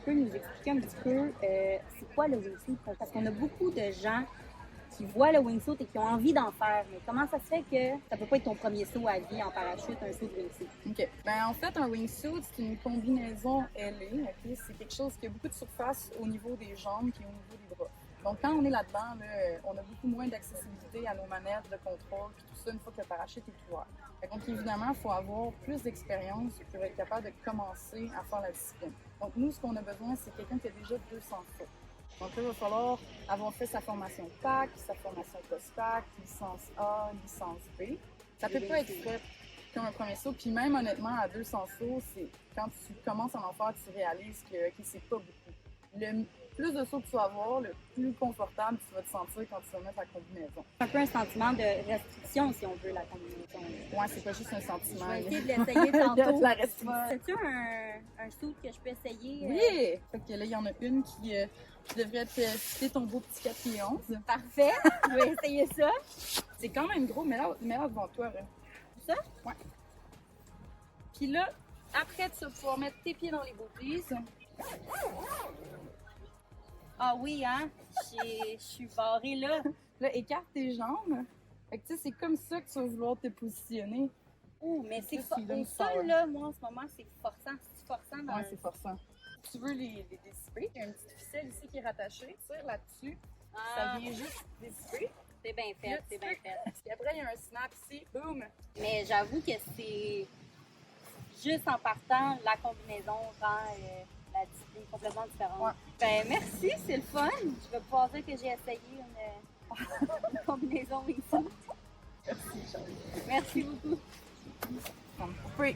peux nous expliquer un petit peu c'est quoi le wingsuit? Parce qu'on a beaucoup de gens qui voient le wingsuit et qui ont envie d'en faire. Mais comment ça se fait que ça peut pas être ton premier saut à vie en parachute, un saut de wingsuit? OK. Ben, en fait, un wingsuit, c'est une combinaison ailée. OK? C'est quelque chose qui a beaucoup de surface au niveau des jambes et au niveau des bras. Donc, quand on est là-dedans, là, on a beaucoup moins d'accessibilité à nos manettes de contrôle puis tout ça une fois que le parachute est ouvert. Donc, évidemment, il faut avoir plus d'expérience pour être capable de commencer à faire la discipline. Donc, nous, ce qu'on a besoin, c'est quelqu'un qui a déjà 200 sauts. Donc là, il va falloir avoir fait sa formation PAC, sa formation post-PAC, licence A, licence B. Ça peut pas être fait comme un premier saut. Puis même honnêtement, à 200 sauts, c'est quand tu commences à en faire, tu réalises que c'est pas beaucoup. Le plus de sauts que tu vas avoir, le plus confortable tu vas te sentir quand tu vas mettre la combinaison. Un peu un sentiment de restriction, si on veut, la combinaison. Ouais, c'est pas juste un sentiment. Je vais essayer de l'essayer Il y a tantôt. de la restriction. As-tu un saut que je peux essayer? Oui! Fait que là, il y en a une qui devrait te citer ton beau petit 4 pieds 11. Parfait, je vais essayer ça. C'est quand même gros, mais là devant toi. Là. Ça? Ouais. Puis là, après, tu vas pouvoir mettre tes pieds dans les booties. Ah oui, hein? Je suis barrée là. Là, écarte tes jambes. Fait que tu sais, c'est comme ça que tu vas vouloir te positionner. Ouh, mais c'est Ça, c'est une ça, power. là, moi, en ce moment, c'est forçant. C'est forçant dans Ouais, c'est forçant. Si tu veux les dissiper, il y a une petite ficelle ici qui est rattachée. Tire là-dessus. Ah, Ça vient juste dissiper. c'est bien fait, Là, c'est tu bien peux- fait. Puis après, il y a un snap ici. Boum! Mais j'avoue que c'est juste en partant, la combinaison rend la discipline complètement différente. Ouais. Ben merci, c'est le fun. Je vais pouvoir dire que j'ai essayé une combinaison wingsuit. Merci, Charlie. Merci beaucoup. Free.